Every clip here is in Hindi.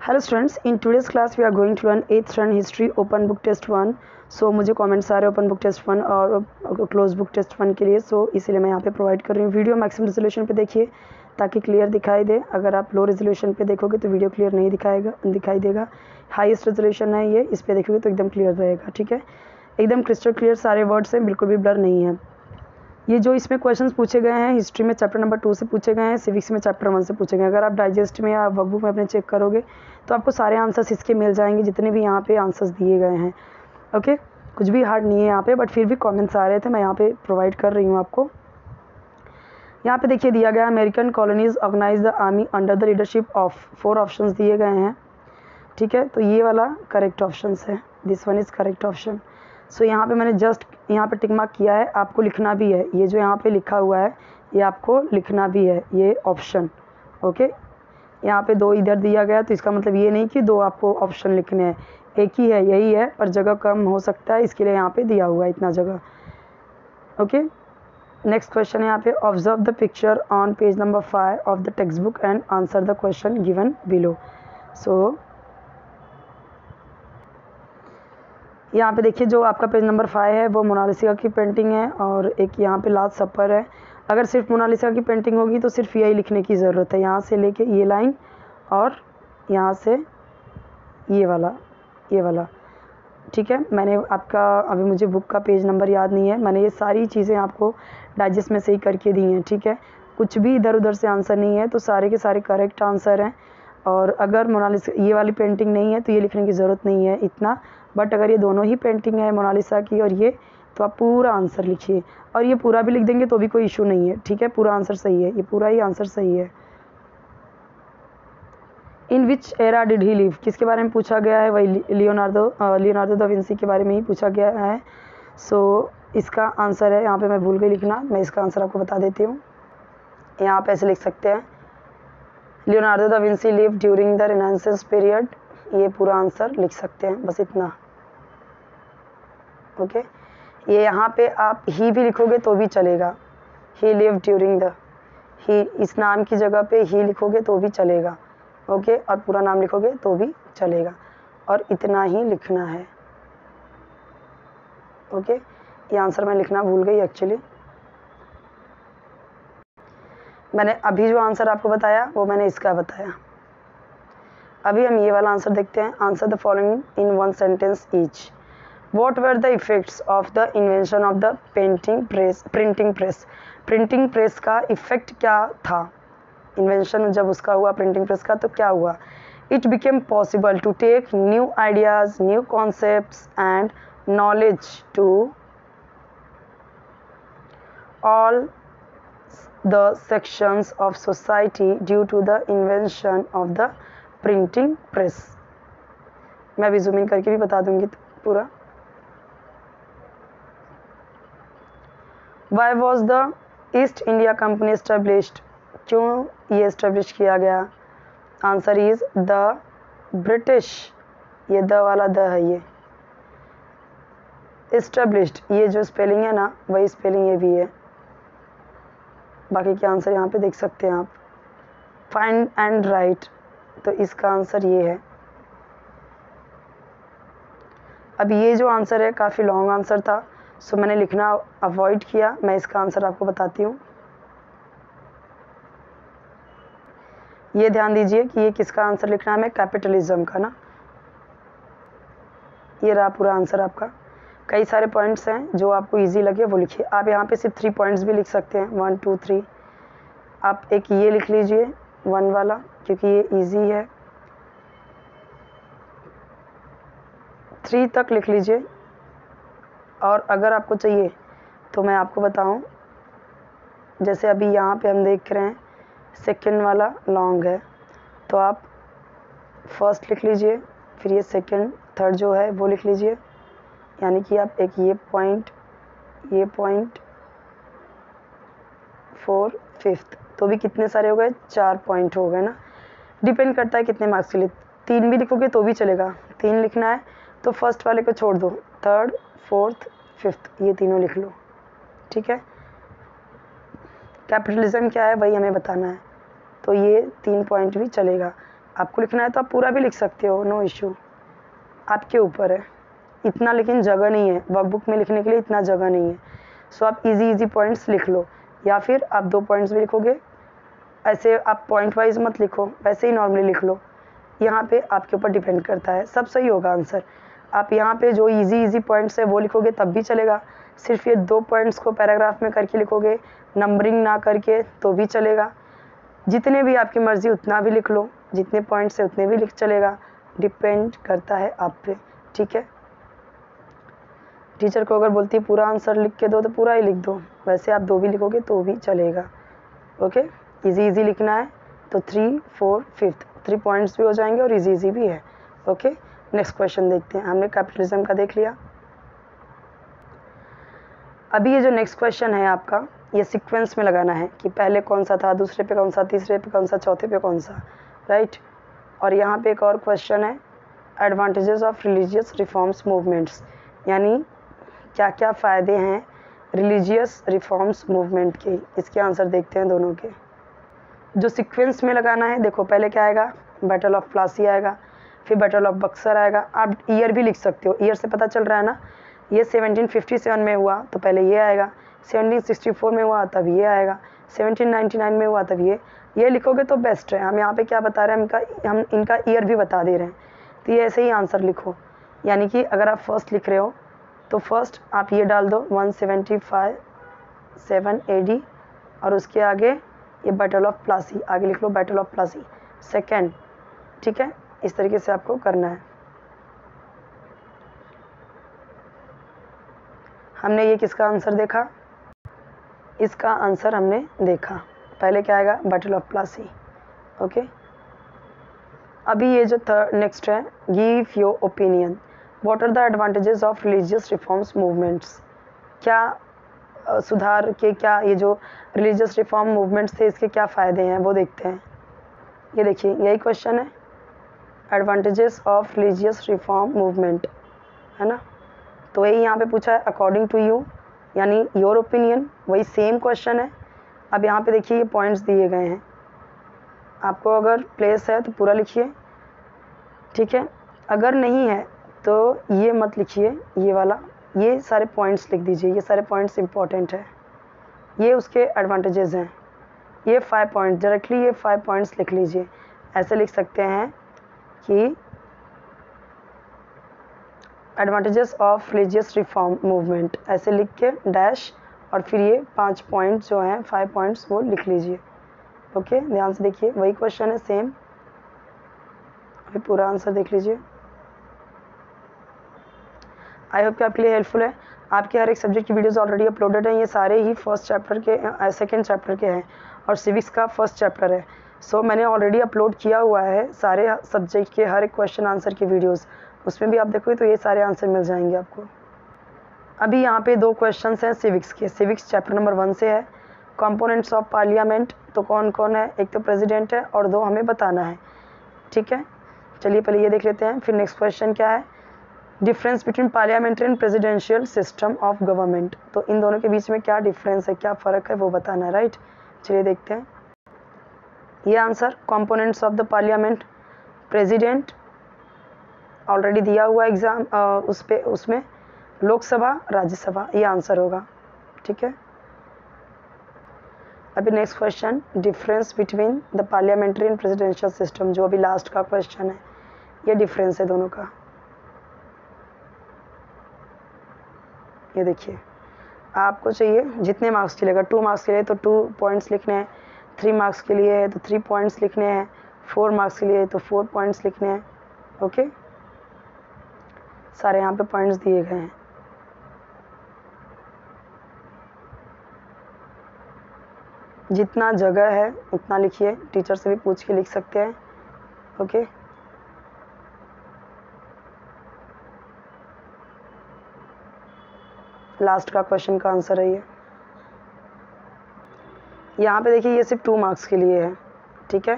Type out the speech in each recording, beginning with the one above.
Hello students, in today's class we are going to learn 8th standard history open book test 1। So मुझे कमेंट्स आ रहे हैं ओपन बुक टेस्ट 1 और क्लोज बुक टेस्ट 1 के लिए। सो इसीलिए मैं यहाँ पे प्रोवाइड कर रही हूँ। वीडियो मैक्सिमम रेजोल्यूशन पे देखिए ताकि क्लियर दिखाई दे। अगर आप लो रेजोल्यूशन पे देखोगे तो वीडियो क्लियर नहीं दिखाई देगा। हाईएस्ट रेजोल्यूशन है ये, इस पर देखोगे तो एकदम क्लियर रहेगा। ठीक है, एकदम क्रिस्टल क्लियर सारे वर्ड्स हैं, बिल्कुल भी ब्लर नहीं है। ये जो इसमें क्वेश्चंस पूछे गए हैं हिस्ट्री में चैप्टर नंबर 2 से पूछे गए हैं, सिविक्स में चैप्टर 1 से पूछे गए हैं। अगर आप डाइजेस्ट में या वर्कबुक में अपने चेक करोगे तो आपको सारे आंसर्स इसके मिल जाएंगे जितने भी यहाँ पे आंसर्स दिए गए हैं। ओके, कुछ भी हार्ड नहीं है यहाँ पे, बट फिर भी कमेंट्स आ रहे थे, मैं यहाँ पे प्रोवाइड कर रही हूँ आपको। यहाँ पे देखिए दिया गया American colonies organise the army under the leadership of 4 options दिए गए हैं। ठीक है, तो ये वाला करेक्ट ऑप्शन है, this one is correct option. So यहाँ पे मैंने जस्ट यहाँ पे टिक मार्क किया है, आपको लिखना भी है। ये जो यहाँ पे लिखा हुआ है ये आपको लिखना भी है, ये ऑप्शन। ओके, यहाँ पे 2 इधर दिया गया तो इसका मतलब ये नहीं कि 2 आपको ऑप्शन लिखने हैं, एक ही है, यही है, पर जगह कम हो सकता है, इसके लिए यहाँ पे दिया हुआ है इतना जगह। ओके, नेक्स्ट क्वेश्चन है यहाँ पे, observe the picture on page number 5 of the text book and answer the question given below. So यहाँ पे देखिए जो आपका पेज नंबर 5 है वो मोनालिसा की पेंटिंग है और एक यहाँ पे लास्ट सपर है। अगर सिर्फ मोनालिसा की पेंटिंग होगी तो सिर्फ यही लिखने की ज़रूरत है, यहाँ से लेके ये लाइन और यहाँ से ये वाला। ठीक है, मैंने आपका अभी मुझे बुक का पेज नंबर याद नहीं है, मैंने ये सारी चीज़ें आपको डाइजेस्ट में से ही करके दी हैं। ठीक है, कुछ भी इधर उधर से आंसर नहीं है, तो सारे के सारे करेक्ट आंसर हैं। और अगर मोनालिसा ये वाली पेंटिंग नहीं है तो ये लिखने की ज़रूरत नहीं है इतना, बट अगर ये दोनों ही पेंटिंग है मोनालिसा की और ये, तो आप पूरा आंसर लिखिए। और ये पूरा भी लिख देंगे तो भी कोई इशू नहीं है। ठीक है, पूरा आंसर सही है, ये पूरा ही आंसर सही है। In which era did he live, किसके बारे में पूछा गया है, वही लियोनार्डो दा विंसी के बारे में ही पूछा गया है। सो इसका आंसर है, यहाँ पे मैं भूल गई लिखना, मैं इसका आंसर आपको बता देती हूँ। यहाँ पे ऐसे लिख सकते हैं, Leonardo da Vinci live during the renaissance period, ये पूरा आंसर लिख सकते हैं, बस इतना। ओके, ये यहाँ पे आप ही भी लिखोगे तो भी चलेगा, ही लिव ड्यूरिंग द, ही इस नाम की जगह पे ही लिखोगे तो भी चलेगा। ओके, और पूरा नाम लिखोगे तो भी चलेगा, और इतना ही लिखना है। ओके, ये आंसर मैं लिखना भूल गई एक्चुअली। मैंने अभी जो आंसर आपको बताया वो मैंने इसका बताया। अभी हम ये वाला आंसर देखते हैं। Answer the following in 1 sentence each. What were the effects of the invention of the printing press? Printing press का इफेक्ट क्या था? इन्वेंशन जब उसका हुआ प्रिंटिंग प्रेस का तो क्या हुआ? It became possible to take new ideas, new concepts and knowledge to all the sections of society due to the invention of the printing press. मैं अभी जूम इन करके भी बता दूंगी पूरा। Why was the east India company established, क्यों ये एस्टेब्लिश किया गया? आंसर इज द ब्रिटिश, ये द वाला द है, ये एस्टेब्लिश्ड, ये जो स्पेलिंग है ना वही स्पेलिंग ये भी है। बाकी के आंसर यहाँ पे देख सकते हैं आप। फाइंड एंड राइट, तो इसका आंसर ये है। अब ये जो आंसर है काफ़ी लॉन्ग आंसर था, सो मैंने लिखना अवॉइड किया। मैं इसका आंसर आपको बताती हूँ। ये ध्यान दीजिए कि ये किसका आंसर लिखना है, हमें कैपिटलिज्म का ना। ये रहा पूरा आंसर आपका। कई सारे पॉइंट्स हैं, जो आपको इजी लगे वो लिखिए। आप यहाँ पे सिर्फ 3 पॉइंट्स भी लिख सकते हैं, 1 2 3। आप एक ये लिख लीजिए 1 वाला, क्योंकि ये इजी है। 3 तक लिख लीजिए। और अगर आपको चाहिए तो मैं आपको बताऊं, जैसे अभी यहाँ पे हम देख रहे हैं सेकंड वाला लॉन्ग है, तो आप फर्स्ट लिख लीजिए, फिर ये सेकंड थर्ड जो है वो लिख लीजिए। यानी कि आप एक ये पॉइंट 4 5th, तो भी कितने सारे हो गए, 4 पॉइंट हो गए ना। डिपेंड करता है कितने मार्क्स के लिए। 3 भी लिखोगे तो भी चलेगा, 3 लिखना है तो फर्स्ट वाले को छोड़ दो, 3rd 4th 5th ये तीनों लिख लो। ठीक है, कैपिटलिज्म क्या है वही हमें बताना है, तो ये 3 पॉइंट भी चलेगा। आपको लिखना है तो आप पूरा भी लिख सकते हो, नो इशू, आपके ऊपर है। इतना लेकिन जगह नहीं है वर्कबुक में लिखने के लिए, इतना जगह नहीं है। सो आप इजी पॉइंट्स लिख लो, या फिर आप 2 पॉइंट्स भी लिखोगे, ऐसे आप पॉइंट वाइज मत लिखो, वैसे ही नॉर्मली लिख लो। यहाँ पे आपके ऊपर डिपेंड करता है, सब सही होगा आंसर। आप यहाँ पे जो इजी पॉइंट्स है वो लिखोगे तब भी चलेगा, सिर्फ ये 2 पॉइंट्स को पैराग्राफ में करके लिखोगे, नंबरिंग ना करके, तो भी चलेगा। जितने भी आपकी मर्ज़ी उतना भी लिख लो, जितने पॉइंट्स है उतने भी लिख चलेगा, डिपेंड करता है आप पे, ठीक है। टीचर को अगर बोलती है पूरा आंसर लिख के दो तो पूरा ही लिख दो, वैसे आप 2 भी लिखोगे तो भी चलेगा। ओके, इजी लिखना है तो 3, 4, 5 3 पॉइंट्स भी हो जाएंगे और इजी भी है। ओके, नेक्स्ट क्वेश्चन देखते हैं। हमने कैपिटलिज्म का देख लिया। अभी ये जो नेक्स्ट क्वेश्चन है आपका, ये सीक्वेंस में लगाना है कि पहले कौन सा था, दूसरे पे कौन सा, तीसरे पे कौन सा, चौथे पे कौन सा, राइट। और यहाँ पे एक और क्वेश्चन है, advantages of religious reforms movements, यानी क्या क्या फ़ायदे हैं रिलीजियस रिफॉर्म्स मूवमेंट के। इसके आंसर देखते हैं दोनों के। जो सीक्वेंस में लगाना है, देखो पहले क्या आएगा, बैटल ऑफ प्लासी आएगा, फिर बैटल ऑफ बक्सर आएगा। आप ईयर भी लिख सकते हो, ईयर से पता चल रहा है ना, ये 1757 में हुआ तो पहले ये आएगा, 1764 में हुआ तब ये आएगा, 1799 में हुआ तब ये लिखोगे तो बेस्ट है। हम यहाँ पे क्या बता रहे हैं, हम इनका ईयर भी बता दे रहे हैं, तो ये ऐसे ही आंसर लिखो। यानी कि अगर आप फर्स्ट लिख रहे हो तो फर्स्ट आप ये डाल दो 175 AD, और उसके आगे ये बैटल ऑफ प्लासी, आगे लिख लो बैटल ऑफ प्लासी सेकेंड, ठीक है। इस तरीके से आपको करना है। हमने ये किसका आंसर देखा, इसका आंसर हमने देखा। पहले क्या आएगा, बैटल ऑफ प्लासी। ओके, अभी ये जो नेक्स्ट है, give your opinion, what are the advantages of religious reforms movements. क्या सुधार के, क्या ये जो रिलीजियस रिफॉर्म मूवमेंट्स थे इसके क्या फ़ायदे हैं वो देखते हैं। ये देखिए यही क्वेश्चन है, advantages of religious reform movement, है ना। तो यही यहाँ पे पूछा है अकॉर्डिंग टू यू, यानी योर ओपिनियन, वही सेम क्वेश्चन है। अब यहाँ पे देखिए ये पॉइंट्स दिए गए हैं, आपको अगर प्लेस है तो पूरा लिखिए, ठीक है। अगर नहीं है तो ये मत लिखिए, ये वाला, ये सारे पॉइंट्स लिख दीजिए, ये सारे पॉइंट्स इंपॉर्टेंट है, ये उसके एडवांटेजेस हैं। ये 5 पॉइंट्स, डायरेक्टली ये 5 पॉइंट्स लिख लीजिए। ऐसे लिख सकते हैं कि advantages of religious reform movement, ऐसे लिख के डैश, और फिर ये 5 पॉइंट्स जो हैं, 5 पॉइंट्स वो लिख लीजिए। ओके, ध्यान से देखिए, वही क्वेश्चन है सेम, अभी पूरा आंसर देख लीजिए। आई होप कि आपके लिए हेल्पफुल है। आपके हर एक सब्जेक्ट की वीडियोस ऑलरेडी अपलोडेड हैं, ये सारे ही फर्स्ट चैप्टर के, सेकंड चैप्टर के हैं, और सिविक्स का फर्स्ट चैप्टर है। सो मैंने ऑलरेडी अपलोड किया हुआ है सारे सब्जेक्ट के हर एक क्वेश्चन आंसर की वीडियोस, उसमें भी आप देखोगे तो ये सारे आंसर मिल जाएंगे आपको। अभी यहाँ पे 2 क्वेश्चन हैं सिविक्स के, सिविक्स चैप्टर नंबर 1 से है, कंपोनेंट्स ऑफ पार्लियामेंट, तो कौन कौन है, एक तो प्रेसिडेंट है और 2 हमें बताना है, ठीक है। चलिए पहले ये देख लेते हैं, फिर नेक्स्ट क्वेश्चन क्या है, difference between parliamentary and presidential system of government, तो इन दोनों के बीच में क्या डिफरेंस है, क्या फ़र्क है वो बताना है, राइट। चलिए देखते हैं। ये answer components of the parliament, president already दिया हुआ एग्जाम उसमें लोकसभा, राज्यसभा, ये आंसर होगा, ठीक है। अभी next question, difference between the parliamentary and presidential system, जो अभी लास्ट का क्वेश्चन है, ये डिफरेंस है दोनों का। ये देखिए, आपको चाहिए जितने मार्क्स के लिए, अगर 2 मार्क्स के लिए तो 2 पॉइंट्स लिखने हैं, 3 मार्क्स के लिए है तो 3 पॉइंट्स लिखने हैं, 4 मार्क्स के लिए तो 4 पॉइंट्स लिखने हैं। ओके, सारे यहाँ पे पॉइंट्स दिए गए हैं। जितना जगह है उतना लिखिए, टीचर से भी पूछ के लिख सकते हैं। ओके, लास्ट का क्वेश्चन का आंसर है ये। यहाँ पे देखिए ये सिर्फ 2 मार्क्स के लिए है, ठीक है,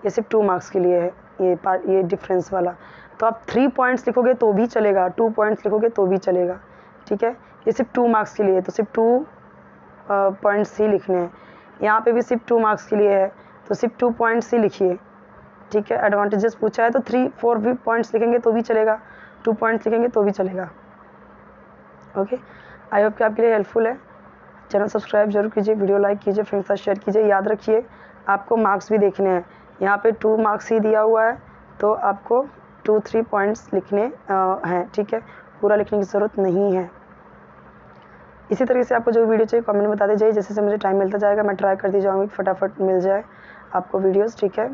ये सिर्फ 2 मार्क्स के लिए है ये डिफरेंस वाला। तो आप 3 पॉइंट्स लिखोगे तो भी चलेगा, 2 पॉइंट्स लिखोगे तो भी चलेगा, ठीक है। ये सिर्फ 2 मार्क्स के लिए है तो सिर्फ 2 पॉइंट्स ही लिखने हैं। यहाँ पे भी सिर्फ 2 मार्क्स के लिए है तो सिर्फ 2 पॉइंट्स ही लिखिए, ठीक है। एडवांटेजेस पूछा है तो 3-4 भी पॉइंट्स लिखेंगे तो भी चलेगा, 2 पॉइंट्स लिखेंगे तो भी चलेगा। ओके, आई होप कि आपके लिए हेल्पफुल है। चैनल सब्सक्राइब जरूर कीजिए, वीडियो लाइक कीजिए, फ्रेंड्स के साथ शेयर कीजिए। याद रखिए आपको मार्क्स भी देखने हैं, यहाँ पे 2 मार्क्स ही दिया हुआ है तो आपको 2-3 पॉइंट्स लिखने हैं, ठीक है, पूरा लिखने की ज़रूरत नहीं है। इसी तरीके से आपको जो वीडियो चाहिए कमेंट में बताते जाइए, जैसे मुझे टाइम मिलता जाएगा मैं ट्राई करती जाऊँगी फटाफट मिल जाए आपको वीडियोस, ठीक है।